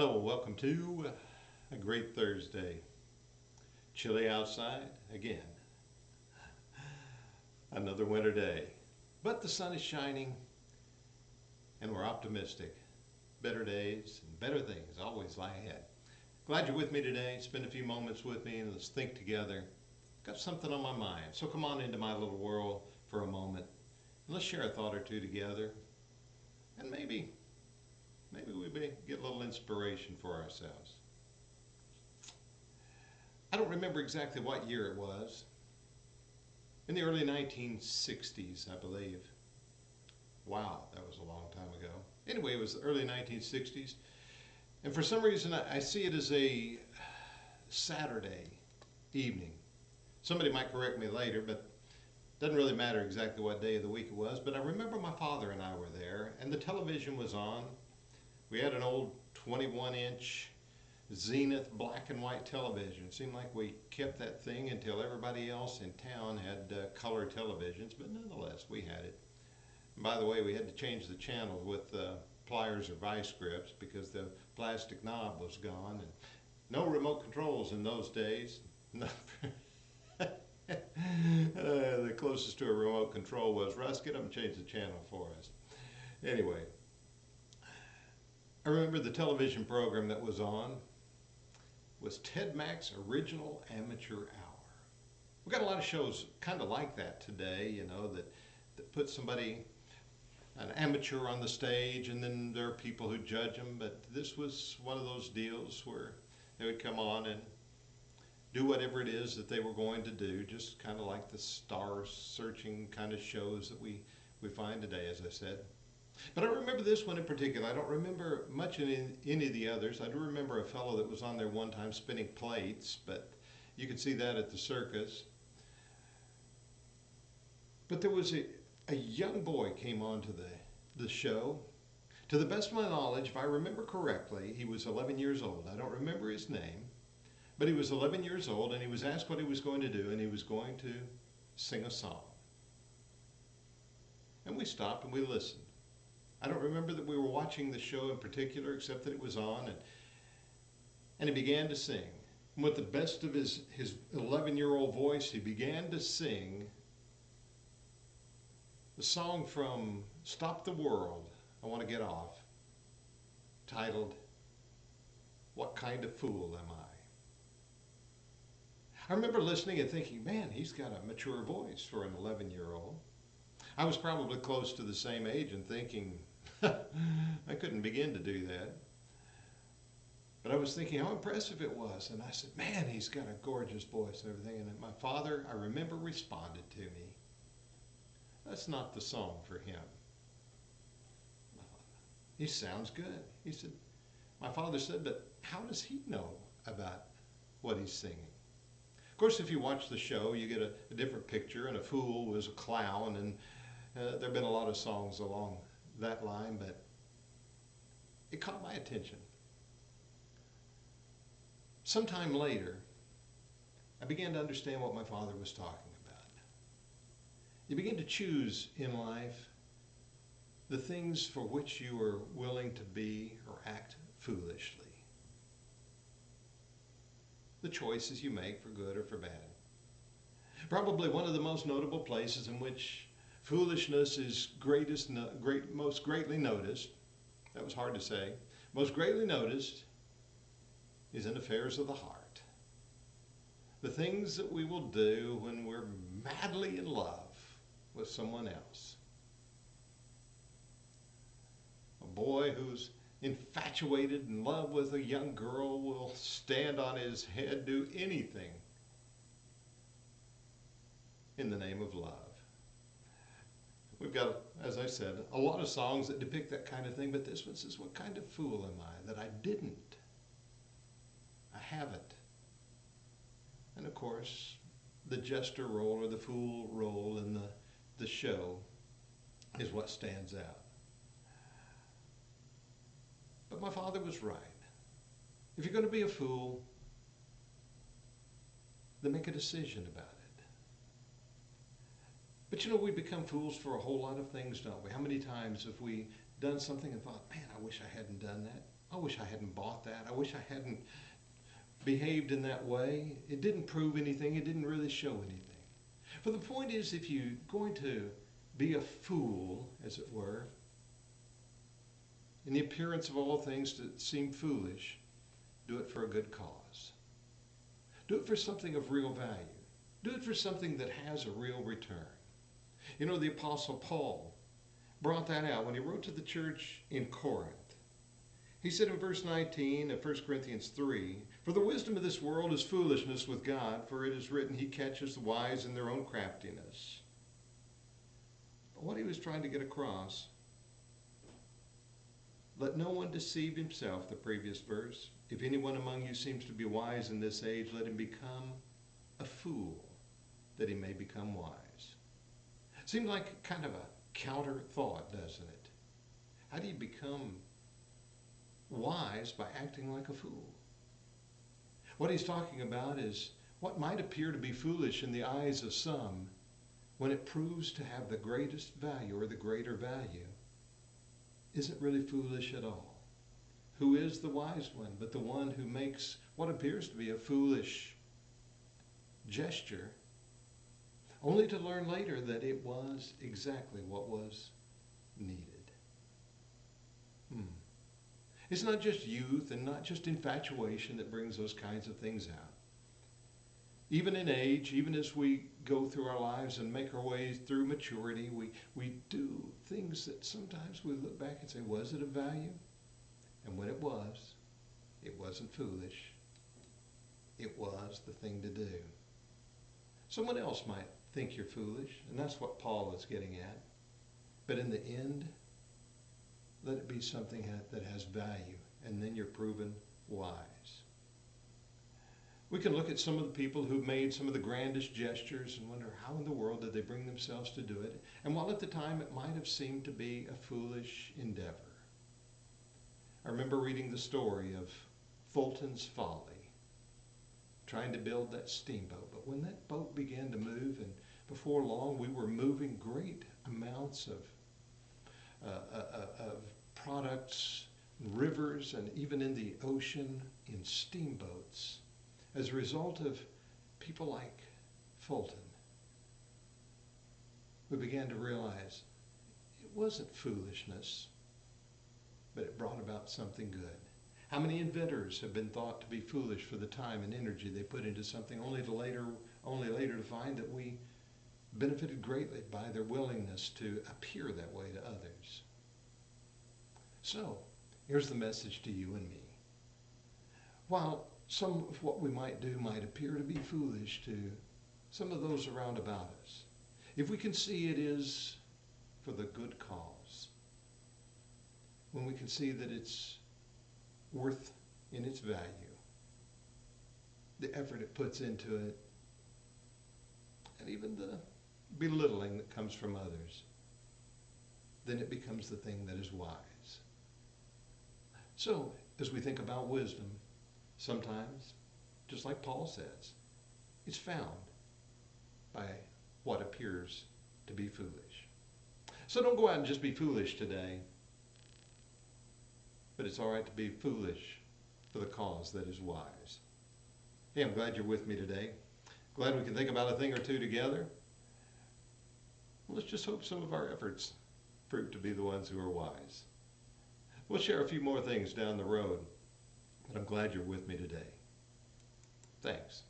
Hello, welcome to a great Thursday. Chilly outside again. Another winter day. But the sun is shining and we're optimistic. Better days and better things always lie ahead. Glad you're with me today. Spend a few moments with me and let's think together. Got something on my mind. So come on into my little world for a moment and let's share a thought or two together. And maybe we may get a little inspiration for ourselves. I don't remember exactly what year it was. In the early 1960s, I believe. Wow, that was a long time ago. Anyway, it was the early 1960s. And for some reason, I see it as a Saturday evening. Somebody might correct me later, but it doesn't really matter exactly what day of the week it was. But I remember my father and I were there, and the television was on. We had an old 21-inch Zenith black and white television. It seemed like we kept that thing until everybody else in town had color televisions, but nonetheless, we had it. And by the way, we had to change the channel with pliers or vice grips because the plastic knob was gone. And no remote controls in those days. The closest to a remote control was, Russ, get up and change the channel for us. Anyway, I remember the television program that was on was Ted Mack's Original Amateur Hour. We've got a lot of shows kind of like that today, you know, that put somebody, an amateur on the stage, and then there are people who judge them. But this was one of those deals where they would come on and do whatever it is that they were going to do, just kind of like the star-searching kind of shows that we find today, as I said. But I remember this one in particular. I don't remember much in any of the others. I do remember a fellow that was on there one time spinning plates, but you could see that at the circus. But there was a young boy came on to the show. To the best of my knowledge, if I remember correctly, he was 11 years old. I don't remember his name, but he was 11 years old, and he was asked what he was going to do, and he was going to sing a song. And we stopped and we listened. I don't remember that we were watching the show in particular, except that it was on, and he began to sing. And with the best of his 11-year-old voice, he began to sing the song from Stop the World, I Want to Get Off, titled, What Kind of Fool Am I? I remember listening and thinking, man, he's got a mature voice for an 11-year-old. I was probably close to the same age and thinking, I couldn't begin to do that. But I was thinking how impressive it was. And I said, man, he's got a gorgeous voice and everything. And my father, I remember, responded to me, that's not the song for him. He sounds good. He said, my father said, but how does he know about what he's singing? Of course, if you watch the show, you get a different picture, and a fool was a clown, and there have been a lot of songs along that line, but it caught my attention. Sometime later, I began to understand what my father was talking about. You begin to choose in life the things for which you are willing to be or act foolishly. The choices you make for good or for bad. Probably one of the most notable places in which foolishness is most greatly noticed, that was hard to say, most greatly noticed is in affairs of the heart. The things that we will do when we're madly in love with someone else. A boy who's infatuated in love with a young girl will stand on his head, do anything in the name of love. We've got, as I said, a lot of songs that depict that kind of thing, but this one says, what kind of fool am I that I didn't? I haven't. And of course, the jester role or the fool role in the show is what stands out. But my father was right. If you're going to be a fool, then make a decision about it. But you know, we become fools for a whole lot of things, don't we? How many times have we done something and thought, man, I wish I hadn't done that? I wish I hadn't bought that. I wish I hadn't behaved in that way. It didn't prove anything. It didn't really show anything. But the point is, if you're going to be a fool, as it were, in the appearance of all things that seem foolish, do it for a good cause. Do it for something of real value. Do it for something that has a real return. You know, the Apostle Paul brought that out when he wrote to the church in Corinth. He said in verse 19 of 1 Corinthians 3, "For the wisdom of this world is foolishness with God, for it is written, He catches the wise in their own craftiness." But what he was trying to get across, let no one deceive himself, the previous verse. If anyone among you seems to be wise in this age, let him become a fool, that he may become wise. Seems like kind of a counter thought, doesn't it? How do you become wise? By acting like a fool. What he's talking about is what might appear to be foolish in the eyes of some, when it proves to have the greatest value or the greater value, isn't really foolish at all. Who is the wise one but the one who makes what appears to be a foolish gesture, only to learn later that it was exactly what was needed? It's not just youth and not just infatuation that brings those kinds of things out. Even in age, even as we go through our lives and make our way through maturity, we do things that sometimes we look back and say, was it of value? And when it wasn't foolish. It was the thing to do. Someone else might think you're foolish, and that's what Paul is getting at. But in the end, let it be something that has value, and then you're proven wise. We can look at some of the people who've made some of the grandest gestures and wonder how in the world did they bring themselves to do it. And while at the time it might have seemed to be a foolish endeavor. I remember reading the story of Fulton's Folly, trying to build that steamboat. But when that boat began to move, and before long we were moving great amounts of products, rivers, and even in the ocean in steamboats, as a result of people like Fulton, we began to realize it wasn't foolishness, but it brought about something good. How many inventors have been thought to be foolish for the time and energy they put into something, only later to find that we benefited greatly by their willingness to appear that way to others. So, here's the message to you and me. While some of what we might do might appear to be foolish to some of those around about us, if we can see it is for the good cause, when we can see that it's worth in its value, the effort it puts into it, and even the belittling that comes from others, then it becomes the thing that is wise. So, as we think about wisdom, sometimes, just like Paul says, it's found by what appears to be foolish. So don't go out and just be foolish today, but it's all right to be foolish for the cause that is wise. Hey, I'm glad you're with me today. Glad we can think about a thing or two together. Let's just hope some of our efforts prove to be the ones who are wise. We'll share a few more things down the road, but I'm glad you're with me today. Thanks.